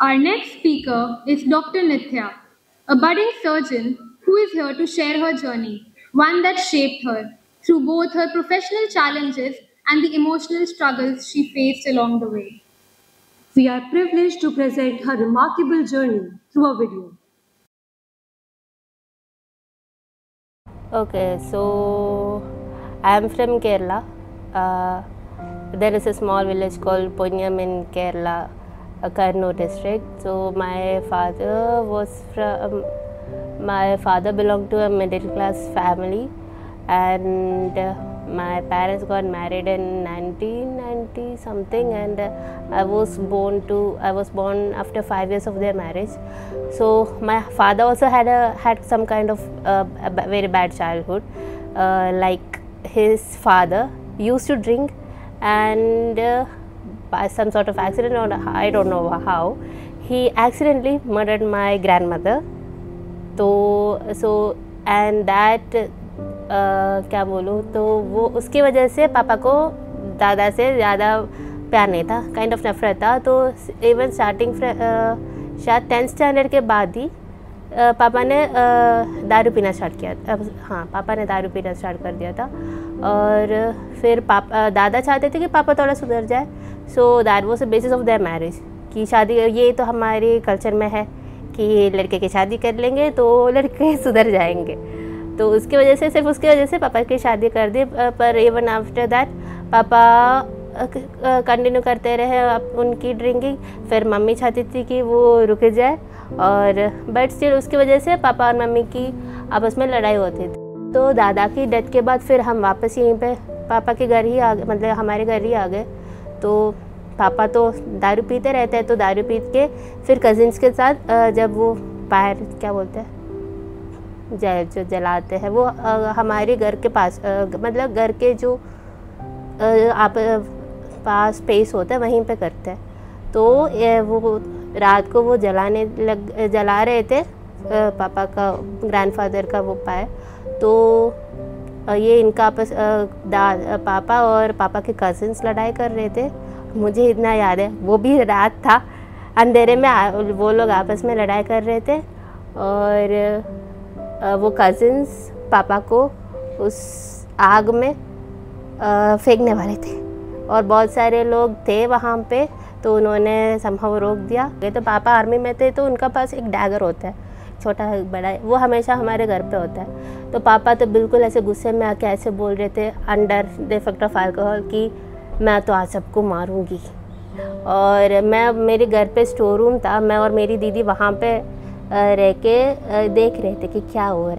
Our next speaker is Dr. Nithya, a budding surgeon who is here to share her journey, one that shaped her through both her professional challenges and the emotional struggles she faced along the way. We are privileged to present her remarkable journey through a video. Okay, so I am from Kerala. There is a small village called Ponyam in Kerala, Kannur district. So my father belonged to a middle class family, and my parents got married in 1990 something, and I was born after 5 years of their marriage. So my father also had some kind of a very bad childhood. Like his father used to drink, and by some sort of accident, or I don't know how, he accidentally murdered my grandmother. So and that क्या बोलूँ, तो वो उसकी वजह से पापा को दादा से ज़्यादा प्यार नहीं था, काइंड ऑफ नफरत था. तो इवन स्टार्टिंग शायद 10th स्टैंडर्ड के बाद ही पापा ने दारू पीना स्टार्ट किया. हाँ, पापा ने दारू पीना स्टार्ट कर दिया था. और फिर दादा चाहते थे कि पापा थोड़ा सुधर जाए. So that was the basis of their marriage, कि शादी, ये तो हमारे कल्चर में है कि लड़के की शादी कर लेंगे तो लड़के सुधर जाएंगे. तो उसकी वजह से, सिर्फ उसकी वजह से पापा की शादी कर दी. पर इवन आफ्टर दैट पापा कंटिन्यू करते रहे उनकी ड्रिंकिंग. फिर मम्मी चाहती थी कि वो रुक जाए, और बट स्टिल उसकी वजह से पापा और मम्मी की आपस में लड़ाई होती थी. तो दादा की डेथ के बाद फिर हम वापस यहीं पे पापा के घर ही आ गए, मतलब हमारे घर ही आ गए. तो पापा तो दारू पीते रहते हैं, तो दारू पी के फिर कज़िन्स के साथ जब वो बाहर क्या बोलते हैं जो जलाते हैं, वो हमारे घर के पास, मतलब घर के जो आप पास स्पेस होता है वहीं पे करते हैं. तो वो रात को वो जला रहे थे, पापा का ग्रैंडफादर का वो पाया. तो ये इनका आपस पापा और पापा के कज़िन्स लड़ाई कर रहे थे. मुझे इतना याद है, वो भी रात था, अंधेरे में वो लोग आपस में लड़ाई कर रहे थे. और वो कज़िन्स पापा को उस आग में फेंकने वाले थे, और बहुत सारे लोग थे वहाँ पे, तो उन्होंने संभव रोक दिया. तो पापा आर्मी में थे, तो उनका पास एक डैगर होता है, छोटा बड़ा, वो हमेशा हमारे घर पे होता है. तो पापा तो बिल्कुल ऐसे गुस्से में आके ऐसे बोल रहे थे under the effect of alcohol कि मैं तो आज सबको मारूंगी. और मेरे घर पे स्टोर रूम था, मैं और मेरी दीदी वहाँ पे रह के देख रहे थे कि क्या हो रहा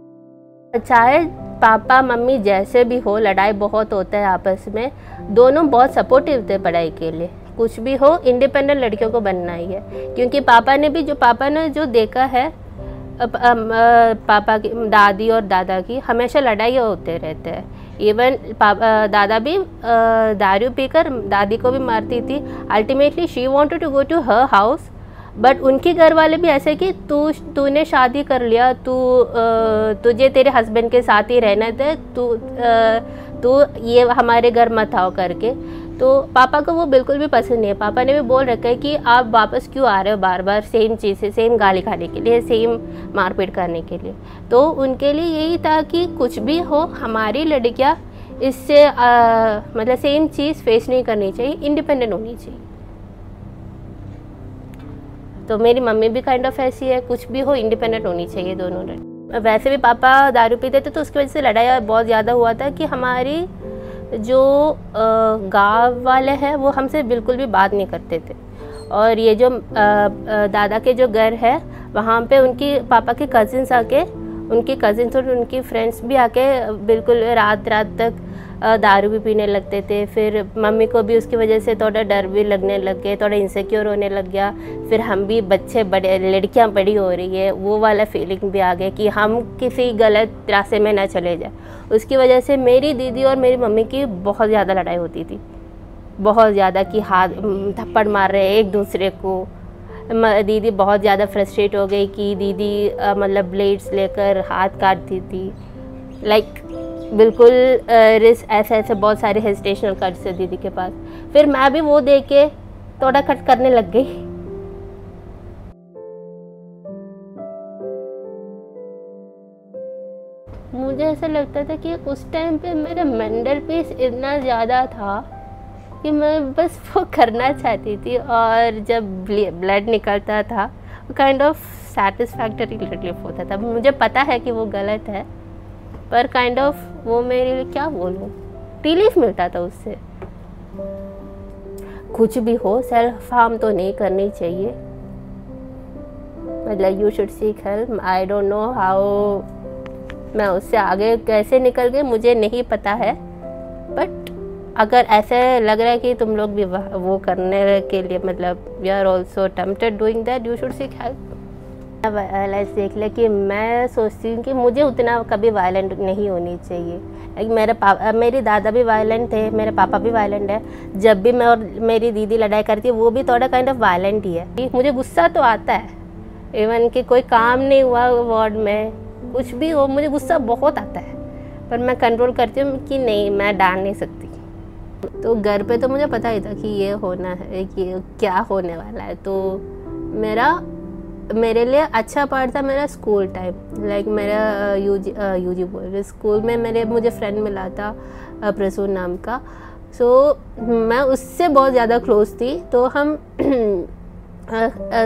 है. चाहे पापा मम्मी जैसे भी हो, लड़ाई बहुत होता है आपस में, दोनों बहुत सपोर्टिव थे पढ़ाई के लिए. कुछ भी हो, इंडिपेंडेंट लड़कियों को बनना ही है, क्योंकि पापा ने जो देखा है, पापा की दादी और दादा की हमेशा लड़ाई होते रहते हैं. इवन दादा भी दारू पीकर दादी को भी मारती थी. Ultimately she wanted to go to her house, but उनके घर वाले भी ऐसे कि तूने शादी कर लिया, तुझे तेरे हस्बैंड के साथ ही रहना था, तू ये हमारे घर मत आओ करके. तो पापा को वो बिल्कुल भी पसंद नहीं है. पापा ने भी बोल रखा है कि आप वापस क्यों आ रहे हो बार बार सेम चीज़, सेम गाली खाने के लिए, सेम मारपीट करने के लिए. तो उनके लिए यही था कि कुछ भी हो, हमारी लड़कियाँ इससे मतलब सेम चीज़ फेस नहीं करनी चाहिए, इंडिपेंडेंट होनी चाहिए. तो मेरी मम्मी भी काइंड ऑफ ऐसी है, कुछ भी हो इंडिपेंडेंट होनी चाहिए दोनों लड़की. वैसे भी पापा दारू पीते थे, तो उसकी वजह से लड़ाई बहुत ज़्यादा हुआ था कि हमारी जो गांव वाले हैं वो हमसे बिल्कुल भी बात नहीं करते थे. और ये जो दादा के जो घर है, वहाँ पे उनकी पापा के कज़िन्स आके, उनकी कज़िन्स और उनकी फ्रेंड्स भी आके बिल्कुल रात तक दारू भी पीने लगते थे. फिर मम्मी को भी उसकी वजह से थोड़ा डर भी लगने लग गए, थोड़ा इनसिक्योर होने लग गया. फिर हम भी बच्चे बड़े, लड़कियां बड़ी हो रही है, वो वाला फीलिंग भी आ गया कि हम किसी गलत रास्ते में ना चले जाए. उसकी वजह से मेरी दीदी और मेरी मम्मी की बहुत ज़्यादा लड़ाई होती थी, बहुत ज़्यादा, कि हाथ थप्पड़ मार रहे हैं एक दूसरे को. दीदी बहुत ज़्यादा फ्रस्ट्रेट हो गई कि दीदी मतलब ब्लेड्स लेकर हाथ काटती थी. लाइक बिल्कुल ऐसे बहुत सारे हेजिटेशनल कट्स थे दीदी के पास. फिर मैं भी वो देख के थोड़ा कट करने लग गई. मुझे ऐसा लगता था कि उस टाइम पे मेरा मेंटल पीस इतना ज़्यादा था कि मैं बस वो करना चाहती थी, और जब ब्लड निकलता था काइंड ऑफ सेटिस्फैक्टरी रिलीफ होता था। मुझे पता है कि वो गलत है, पर काइंड ऑफ वो मेरे लिए क्या बोलूँ, रिलीफ मिलता था उससे। कुछ भी हो, सेल्फ हार्म तो नहीं करनी चाहिए। मतलब you should seek help. I don't know how मैं उससे आगे कैसे निकल गई, मुझे नहीं पता है, बट अगर ऐसे लग रहा है कि तुम लोग भी वो करने के लिए मतलब you are also tempted doing that, you should seek help. Violence देख ले कि मैं सोचती हूँ कि मुझे उतना कभी वायलेंट नहीं होनी चाहिए। मेरी दादा भी वायलेंट थे, मेरे पापा भी वायलेंट है। जब भी मैं और मेरी दीदी लड़ाई करती है वो भी थोड़ा काइंड ऑफ वायलेंट ही है। मुझे गुस्सा तो आता है, इवन कि कोई काम नहीं हुआ वार्ड में, कुछ भी हो मुझे गुस्सा बहुत आता है, पर मैं कंट्रोल करती हूँ कि नहीं, मैं डांट नहीं सकती। तो घर पे तो मुझे पता ही था कि ये होना है, कि क्या होने वाला है। तो मेरे लिए अच्छा पार्ट था मेरा स्कूल टाइम। लाइक मेरा यूजी बोल रहे, स्कूल में मुझे फ्रेंड मिला था प्रसून नाम का। सो मैं उससे बहुत ज़्यादा क्लोज थी। तो हम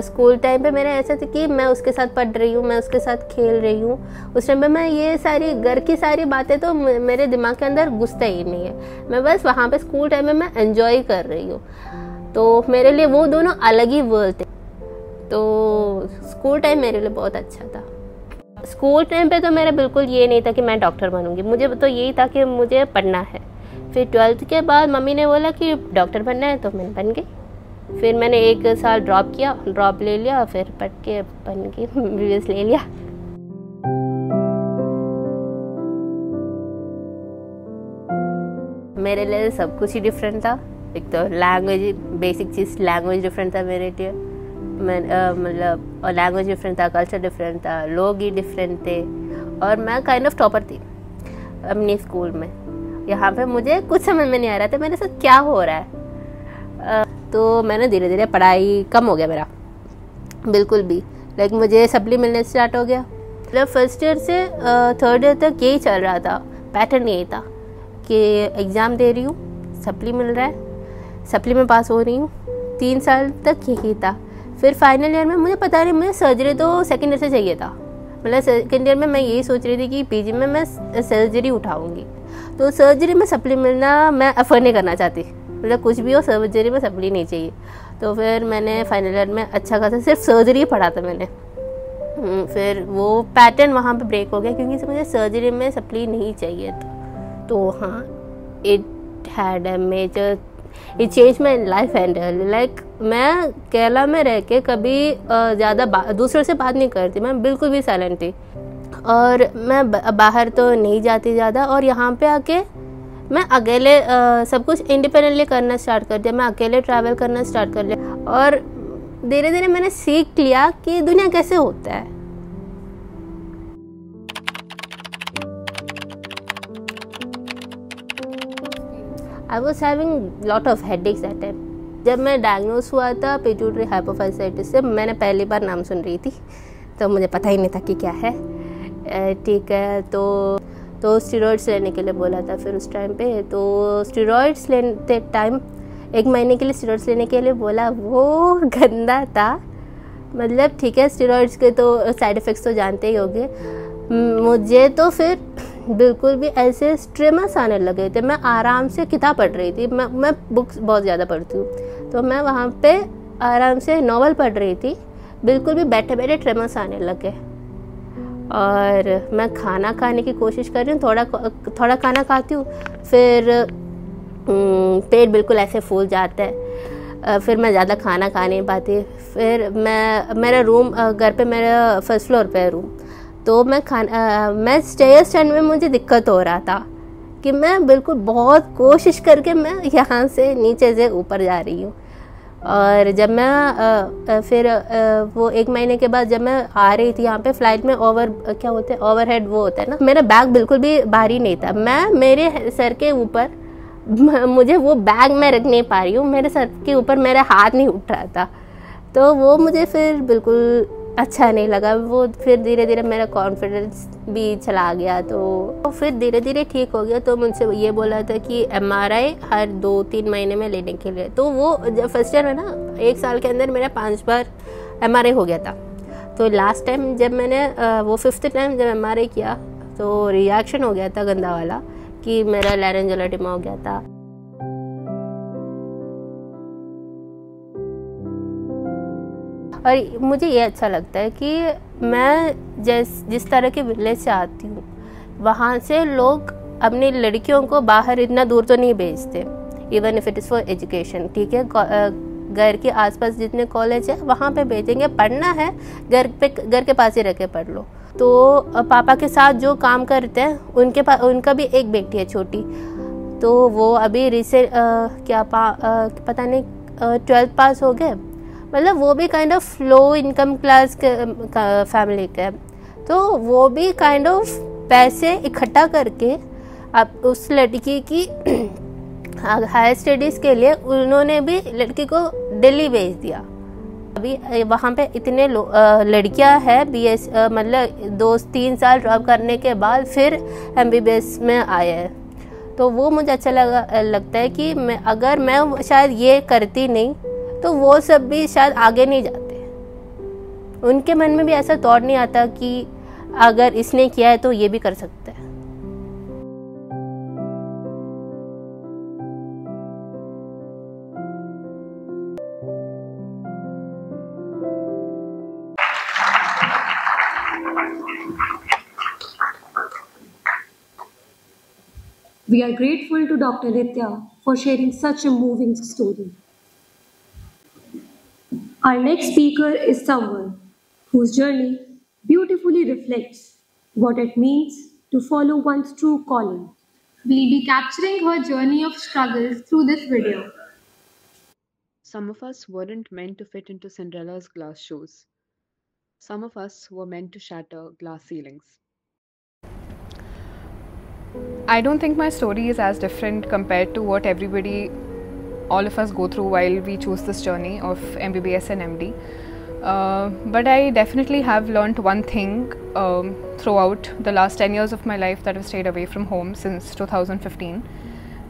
स्कूल टाइम पे मेरे ऐसा था कि मैं उसके साथ पढ़ रही हूँ, मैं उसके साथ खेल रही हूँ। उस टाइम पे मैं ये सारी घर की सारी बातें तो मेरे दिमाग के अंदर घुसता ही नहीं है। मैं बस वहाँ पे स्कूल टाइम में मैं एंजॉय कर रही हूँ। तो मेरे लिए वो दोनों अलग ही वर्ल्ड थे। तो स्कूल टाइम मेरे लिए बहुत अच्छा था। स्कूल टाइम पे तो मेरा बिल्कुल ये नहीं था कि मैं डॉक्टर बनूंगी, मुझे तो यही था कि मुझे पढ़ना है। फिर 12th के बाद मम्मी ने बोला कि डॉक्टर बनना है, तो मैं बन गई। फिर मैंने 1 साल ड्रॉप ले लिया, फिर पढ़ के बन गई, BBS ले लिया। मेरे लिए सब कुछ ही डिफरेंट था। एक तो लैंग्वेज, बेसिक चीज़ लैंग्वेज डिफरेंट था मेरे लिए। मतलब लैंग्वेज डिफरेंट था, कल्चर डिफरेंट था, लोग ही डिफरेंट थे, और मैं काइंड ऑफ टॉपर थी अपने स्कूल में। यहाँ पे मुझे कुछ समझ में नहीं आ रहा था मेरे साथ क्या हो रहा है। तो मैंने धीरे धीरे पढ़ाई कम हो गया मेरा, बिल्कुल भी। लाइक मुझे सप्ली मिलने स्टार्ट हो गया। मतलब फर्स्ट ईयर से 3rd ईयर तक यही चल रहा था, पैटर्न यही था कि एग्ज़ाम दे रही हूँ, सप्ली मिल रहा है, सप्ली में पास हो रही हूँ। 3 साल तक यही था। फिर फाइनल ईयर में मुझे पता नहीं, मुझे सर्जरी तो सेकेंड ईयर से चाहिए था। मतलब सेकेंड ईयर में मैं यही सोच रही थी कि पीजी में मैं सर्जरी उठाऊंगी। तो सर्जरी में सप्ली मिलना मैं अफोर्ड नहीं करना चाहती, मतलब कुछ भी हो सर्जरी में सप्ली नहीं चाहिए। तो फिर मैंने फाइनल ईयर में अच्छा खासा सिर्फ सर्जरी पढ़ा था मैंने। फिर वो पैटर्न वहाँ पे ब्रेक हो गया, क्योंकि मुझे सर्जरी में सप्ली नहीं चाहिए था। तो हाँ, it had a major, it change my life and like मैं केरला में रह के कभी ज़्यादा दूसरों से बात नहीं करती, मैं बिल्कुल भी साइलेंट थी, और मैं बाहर तो नहीं जाती ज़्यादा। और यहाँ पे आके मैं अकेले सब कुछ इंडिपेंडेंटली करना स्टार्ट कर दिया। मैं अकेले ट्रैवल करना स्टार्ट कर लिया, और धीरे धीरे मैंने सीख लिया कि दुनिया कैसे होता है। I was having lot of headaches that time. जब मैं डायग्नोस हुआ था पिट्यूटरी हाइपोफाइसाइटिस से, मैंने पहली बार नाम सुन रही थी, तो मुझे पता ही नहीं था कि क्या है। ठीक है, तो स्टेरॉइड्स लेने के लिए बोला था। फिर उस टाइम पे तो स्टेरॉइड्स लेते टाइम 1 महीने के लिए स्टेरॉइड्स लेने के लिए बोला, वो गंदा था। मतलब ठीक है, स्टेरॉइड्स के तो साइड इफ़ेक्ट्स तो जानते ही होंगे। मुझे तो फिर बिल्कुल भी ऐसे स्ट्रेमस आने लगे थे। मैं आराम से किताब पढ़ रही थी, मैं बुक्स बहुत ज़्यादा पढ़ती हूँ, तो मैं वहाँ पे आराम से नॉवल पढ़ रही थी, बिल्कुल भी बैठे बैठे ट्रेमस आने लगे। और मैं खाना खाने की कोशिश कर रही हूँ, थोड़ा खाना खाती हूँ, फिर पेट बिल्कुल ऐसे फूल जाता है, फिर मैं ज़्यादा खाना खा नहीं पाती। फिर मेरा रूम, घर पे मेरा फर्स्ट फ्लोर पे है रूम, तो मैं स्टेयर स्टैंड में मुझे दिक्कत हो रहा था कि मैं बिल्कुल बहुत कोशिश करके मैं यहाँ से नीचे से ऊपर जा रही हूँ। और जब मैं फिर वो 1 महीने के बाद जब मैं आ रही थी यहाँ पे फ्लाइट में, ओवरहेड वो होता है ना, मेरा बैग बिल्कुल भी भारी नहीं था। मेरे सर के ऊपर मुझे वो बैग मैं रख नहीं पा रही हूँ, मेरे सर के ऊपर मेरा हाथ नहीं उठ रहा था। तो वो मुझे फिर बिल्कुल अच्छा नहीं लगा वो। फिर धीरे धीरे मेरा कॉन्फिडेंस भी चला गया, तो फिर धीरे धीरे ठीक हो गया। तो मुझसे ये बोला था कि MRI हर 2-3 महीने में लेने के लिए। तो वो जब फर्स्ट ईयर में ना 1 साल के अंदर मेरा 5 बार MRI हो गया था। तो लास्ट टाइम जब मैंने वो 5th टाइम जब MRI किया तो रिएक्शन हो गया था गंदा वाला, कि मेरा लैरेंजियल एडिमा हो गया था। और मुझे ये अच्छा लगता है कि मैं जिस तरह के विलेज से आती हूँ, वहाँ से लोग अपनी लड़कियों को बाहर इतना दूर तो नहीं भेजते, even if it is for education. ठीक है, घर के आसपास जितने कॉलेज है वहाँ पे भेजेंगे, पढ़ना है घर के पास ही रह के पढ़ लो। तो पापा के साथ जो काम करते हैं उनका भी एक बेटी है छोटी, तो वो अभी पता नहीं 12th पास हो गए। मतलब वो भी kind of low income class का फैमिली का, तो वो भी काइंड ऑफ पैसे इकट्ठा करके अब उस लड़की की हायर स्टडीज़ के लिए उन्होंने भी लड़की को दिल्ली भेज दिया। अभी वहाँ पे इतने लड़कियाँ हैं BS मतलब 2-3 साल ड्रॉप करने के बाद फिर MBBS में आए हैं। तो वो मुझे अच्छा लगता है कि अगर मैं शायद ये करती नहीं तो वो सब भी शायद आगे नहीं जाते। उनके मन में भी ऐसा थॉट नहीं आता कि अगर इसने किया है तो ये भी कर सकता है। We are grateful to Dr. Nitya for sharing such a moving story. Our next speaker is someone whose journey beautifully reflects what it means to follow one's true calling. We'll be capturing her journey of struggles through this video. Some of us weren't meant to fit into Cinderella's glass shoes. Some of us were meant to shatter glass ceilings. I don't think my story is as different compared to what all of us go through while we choose this journey of MBBS and MD. But I definitely have learnt one thing throughout the last 10 years of my life that I've stayed away from home since 2015,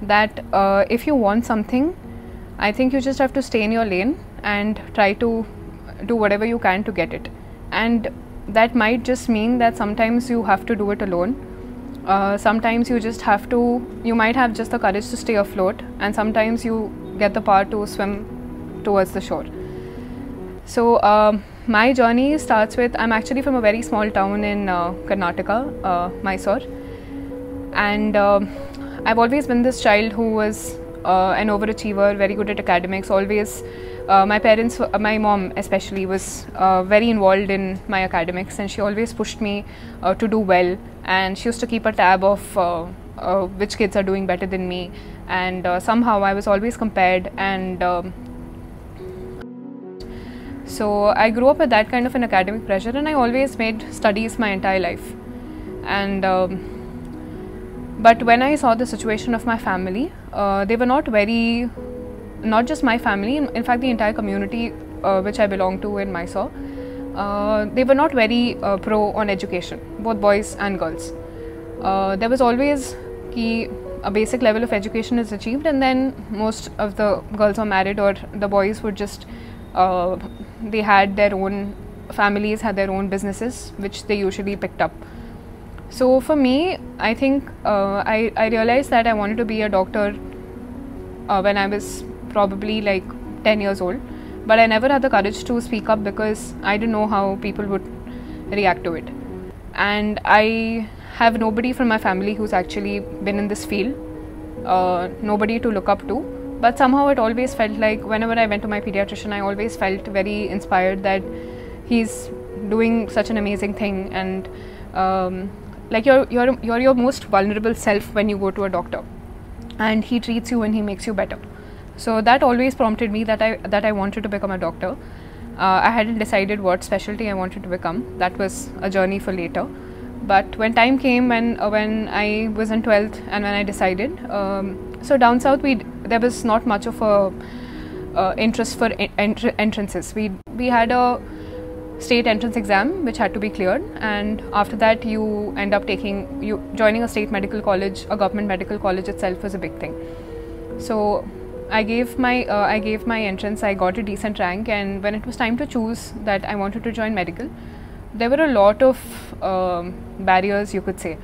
that if you want something, I think you just have to stay in your lane and try to do whatever you can to get it. And that might just mean that sometimes you have to do it alone. Sometimes you might have just the courage to stay afloat, and sometimes you get the power to swim towards the shore. So my journey starts with, I'm actually from a very small town in Karnataka, Mysore, and I've always been this child who was an overachiever, very good at academics, always. My mom especially was very involved in my academics, and she always pushed me to do well, and she used to keep a tab of which kids are doing better than me, and somehow I was always compared, and so I grew up with that kind of an academic pressure, and I always made studies my entire life. And but when I saw the situation of my family, they were not just my family, in fact the entire community which I belong to in Mysore, they were not very pro on education, both boys and girls. There was always a basic level of education is achieved, and then most of the girls were married, or the boys would just they had their own families, had their own businesses which they usually picked up. So for me, I think I realized that I wanted to be a doctor when I was probably like 10 years old, but I never had the courage to speak up because I didn't know how people would react to it. And I have nobody from my family who's actually been in this field, nobody to look up to, but somehow it always felt like whenever I went to my pediatrician, I always felt very inspired that he's doing such an amazing thing, and like you're your most vulnerable self when you go to a doctor, and he treats you and he makes you better. So that always prompted me that I wanted to become a doctor. I hadn't decided what specialty I wanted to become. That was a journey for later. But when time came, when I was in 12th and when I decided, so down south there was not much of a interest for entrances. We had a state entrance exam which had to be cleared, and after that you end up joining a state medical college. A government medical college itself is a big thing. So I gave my entrance. I got a decent rank, and when it was time to choose that I wanted to join medical, there were a lot of barriers, you could say.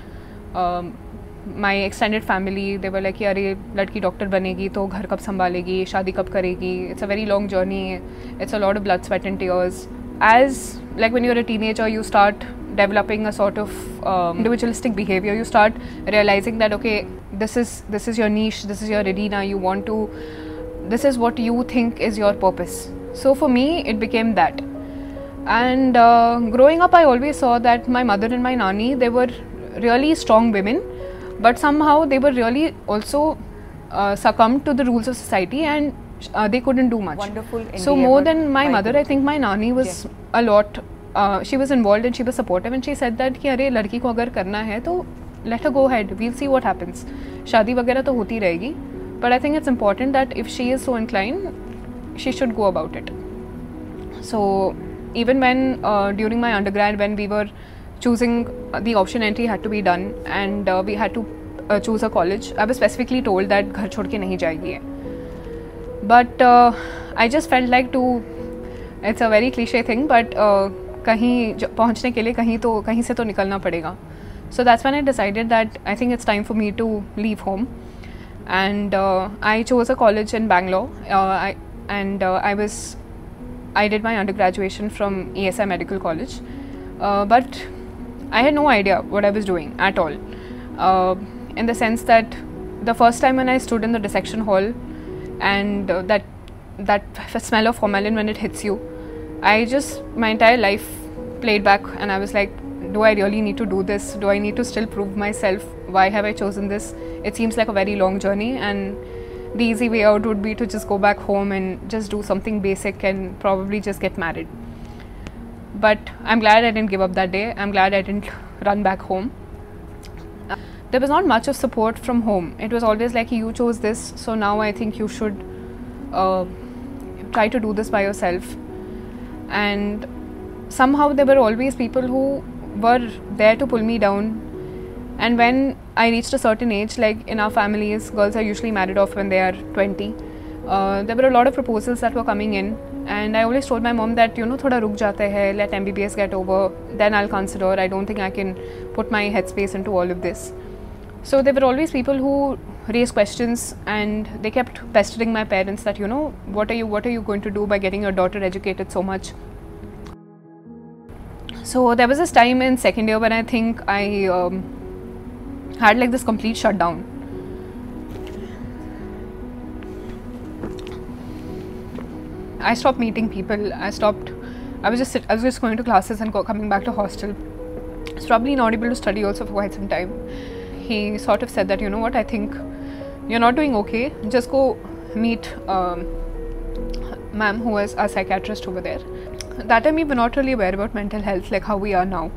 My extended family, they were like, अरे लड़की doctor बनेगी तो घर कब संभालेगी, शादी कब करेगी. It's a very long journey. It's a lot of blood, sweat and tears. As like when you're a teenager, you start developing a sort of individualistic behavior. You start realizing that okay, this is your niche, this is your arena. This is what you think is your purpose. So for me, it became that. And growing up, I always saw that my mother and my nani, they were really strong women, but somehow they were really also succumbed to the rules of society, and they couldn't do much. Wonderful. So more than my mother, I think my nani was a lot. She was involved and she was supportive, and she said that कि अरे लड़की को अगर करना है तो let her go ahead. We'll see what happens. शादी वगैरह तो होती रहेगी. But I think it's important that if she is so inclined, she should go about it. So even when during my undergrad, when we were choosing the option entry had to be done, and we had to choose a college, I was specifically told that घर छोड़ के नहीं जाएगी. But I just felt like it's a very cliche thing, but कहीं पहुँचने के लिए कहीं से तो निकलना पड़ेगा. So that's when I decided that I think it's time for me to leave home, and I chose a college in Bangalore. I did my undergraduation from ESI Medical College, but I had no idea what I was doing at all. In the sense that the first time when I stood in the dissection hall, and that smell of formalin when it hits you, my entire life played back, and I was like, do I really need to do this? Do I need to still prove myself? Why have I chosen this? It seems like a very long journey, and the easy way out would be to just go back home and just do something basic and probably just get married. But I'm glad I didn't give up that day. I'm glad I didn't run back home. There was not much of support from home. It was always like, you chose this, so now I think you should try to do this by yourself. And somehow there were always people who were there to pull me down. And when I reached a certain age, like in our families, girls are usually married off when they are 20. There were a lot of proposals that were coming in, and I always told my mom that, thoda ruk jate hai, let MBBS get over, then I'll consider. I don't think I can put my headspace into all of this. So there were always people who raised questions, and they kept pestering my parents that, what are you going to do by getting your daughter educated so much? So there was this time in second year when I think I had like this complete shutdown. I stopped meeting people. I was just going to classes and coming back to hostel. I was probably not able to study also for quite some time. He sort of said that, what, I think you're not doing okay. Just go meet ma'am, who was a psychiatrist over there. That time we were not really aware about mental health like how we are now.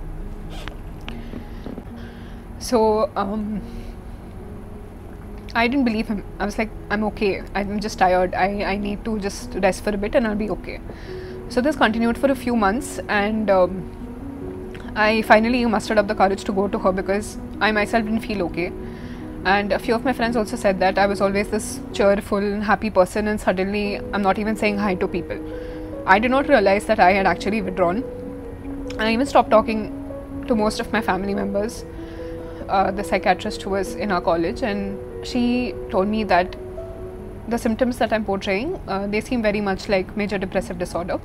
So I didn't believe him. I was like, I'm okay. I'm just tired. I need to just rest for a bit and I'll be okay. So this continued for a few months, and I finally mustered up the courage to go to her because I myself didn't feel okay. And a few of my friends also said that I was always this cheerful, happy person, and suddenly I'm not even saying hi to people. I did not realize that I had actually withdrawn. I even stopped talking to most of my family members. The psychiatrist who was in our college, and she told me that the symptoms that I'm portraying, they seem very much like major depressive disorder.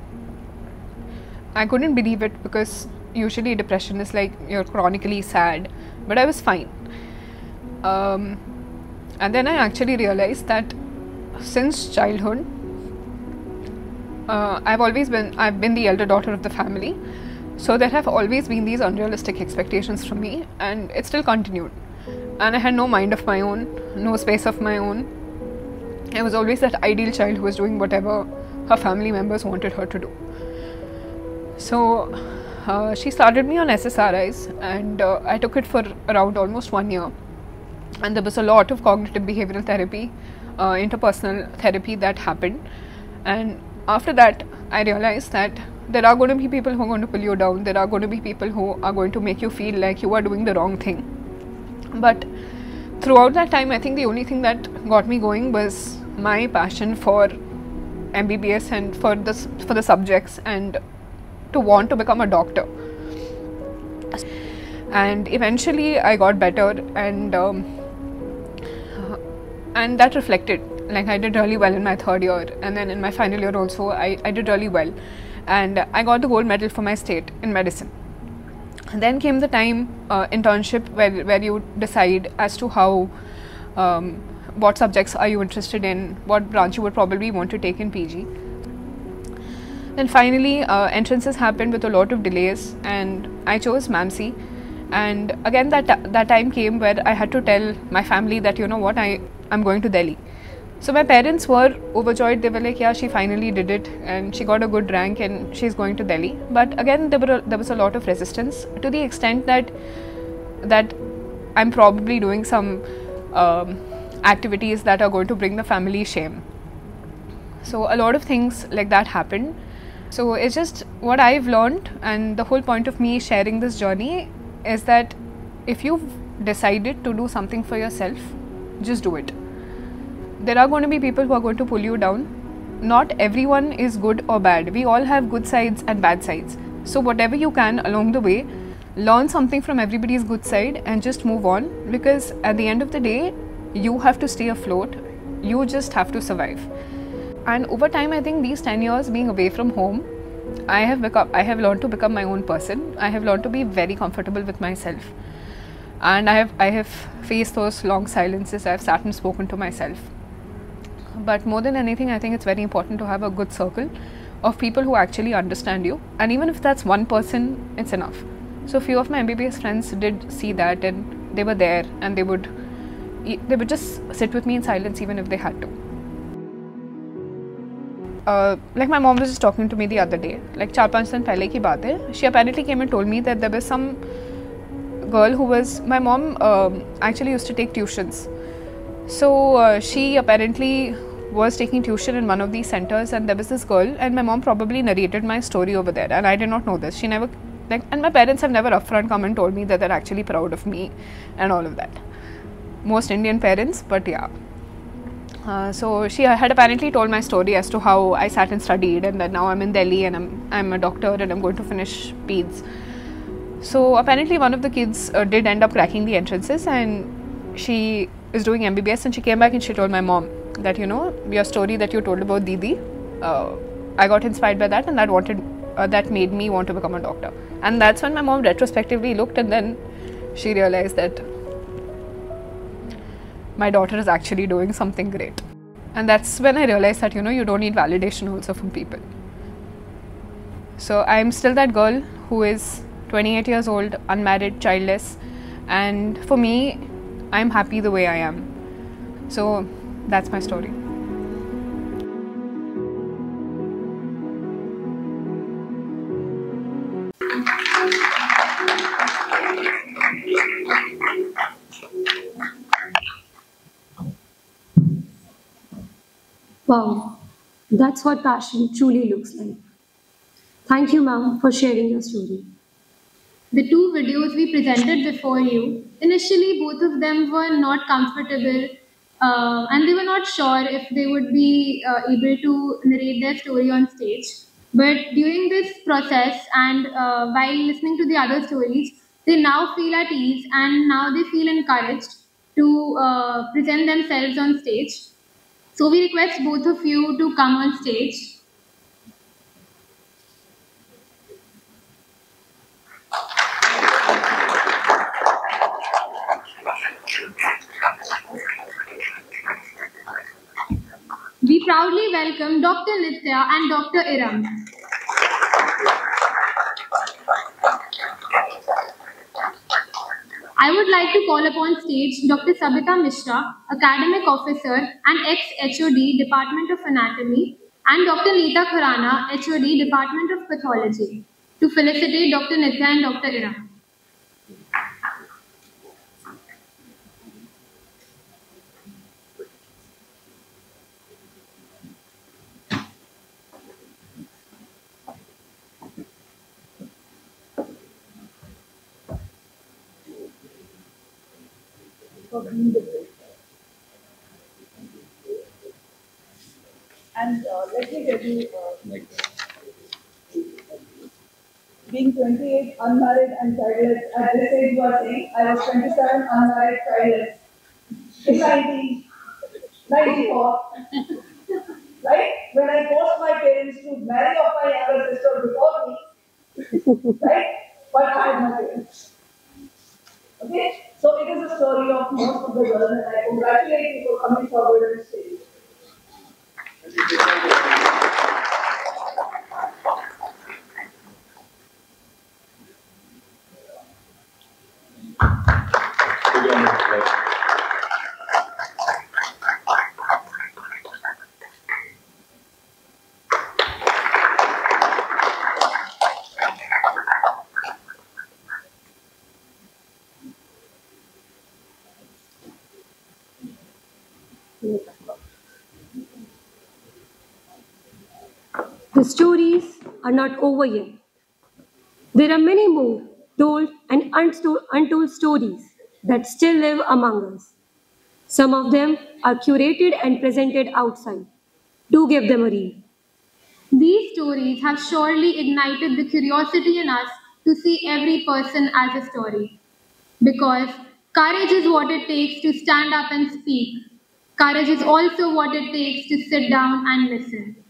I couldn't believe it because usually depression is like you're chronically sad, but I was fine. And then I actually realized that since childhood, I've been the elder daughter of the family. So there have always been these unrealistic expectations from me, and it still continued. And I had no mind of my own, no space of my own. I was always that ideal child who was doing whatever her family members wanted her to do. So she started me on SSRIs, and I took it for around almost 1 year. And there was a lot of cognitive behavioral therapy, interpersonal therapy that happened. And after that, I realized that there are going to be people who are going to pull you down. There are going to be people who are going to make you feel like you are doing the wrong thing. But throughout that time, I think the only thing that got me going was my passion for MBBS and for the subjects, and to want to become a doctor. And eventually I got better, and that reflected. Like, I did really well in my third year, and then in my final year also I did really well, and I got the gold medal for my state in medicine. And then came the time, internship, where you decide as to how what subjects are you interested in, what branch you would probably want to take in PG. Then finally entrances happened with a lot of delays, and I chose MAMC. And again that time came where I had to tell my family that, you know what, I'm going to Delhi. So my parents were overjoyed. They were like, yeah, she finally did it and she got a good rank and she's going to Delhi. But again, there was a lot of resistance, to the extent that I'm probably doing some activities that are going to bring the family shame. So a lot of things like that happened. So it's just what I've learned, and the whole point of me sharing this journey is that if you've decided to do something for yourself, just do it. There are going to be people who are going to pull you down. Not everyone is good or bad. We all have good sides and bad sides. So whatever you can along the way, learn something from everybody's good side and just move on, because at the end of the day, you have to stay afloat. You just have to survive. And over time, I think these 10 years being away from home, I have learned to become my own person. I have learned to be very comfortable with myself. And I have faced those long silences. I've sat and spoken to myself. But more than anything, I think it's very important to have a good circle of people who actually understand you. And even if that's one person, it's enough. So a few of my MBBS friends did see that, and they were there, and they would just sit with me in silence even if they had to. Like, my mom was just talking to me the other day, like 4-5 दिन पहले की बात है. She apparently came and told me that there was some girl who was, my mom actually used to take tuitions. So she apparently was taking tuition in one of these centers, and there was this girl, and my mom probably narrated my story over there, and I did not know this. She never, like, and my parents have never upfront come and told me that they're actually proud of me and all of that. Most Indian parents, but yeah. So she had apparently told my story as to how I sat and studied, and that now I'm in Delhi and I'm a doctor and I'm going to finish peds. So apparently one of the kids did end up cracking the entrances, and she is doing MBBS, and she came back and she told my mom that, you know, your story that you told about Didi, I got inspired by that, and that made me want to become a doctor. And that's when my mom retrospectively looked, and then she realized that my daughter is actually doing something great. And that's when I realized that, you know, you don't need validation also from people. So I'm still that girl who is 28 years old, unmarried, childless, and for me, I'm happy the way I am. So that's my story. Wow, that's what passion truly looks like. Thank you, ma'am, for sharing your story. The two videos we presented before you, initially both of them were not comfortable, and they were not sure if they would be able to narrate their story on stage. But during this process, and while listening to the other stories, they now feel at ease, and now they feel encouraged to present themselves on stage. So we request both of you to come on stage. We proudly welcome Dr. Nithya and Dr. Iram. I would like to call upon stage Dr. Sabita Mishra, Academic Officer and ex-HOD, Department of Anatomy, and Dr. Neeta Khurana, HOD, Department of Pathology, to felicitate Dr. Nithya and Dr. Iram. for being the great. And let me tell you, being 28, unmarried and childless, at this age you are saying, I was 27, unmarried, childless, in 1994, right? When I forced my parents to marry off my younger sister before me, right? But I had my parents. Okay? So it is a story of most of the girls, and I congratulate you for coming forward and saying. The stories are not over yet. There are many more told and untold stories that still live among us. Some of them are curated and presented outside. Do give them a read. These stories have surely ignited the curiosity in us to see every person as a story. Because courage is what it takes to stand up and speak. Courage is also what it takes to sit down and listen.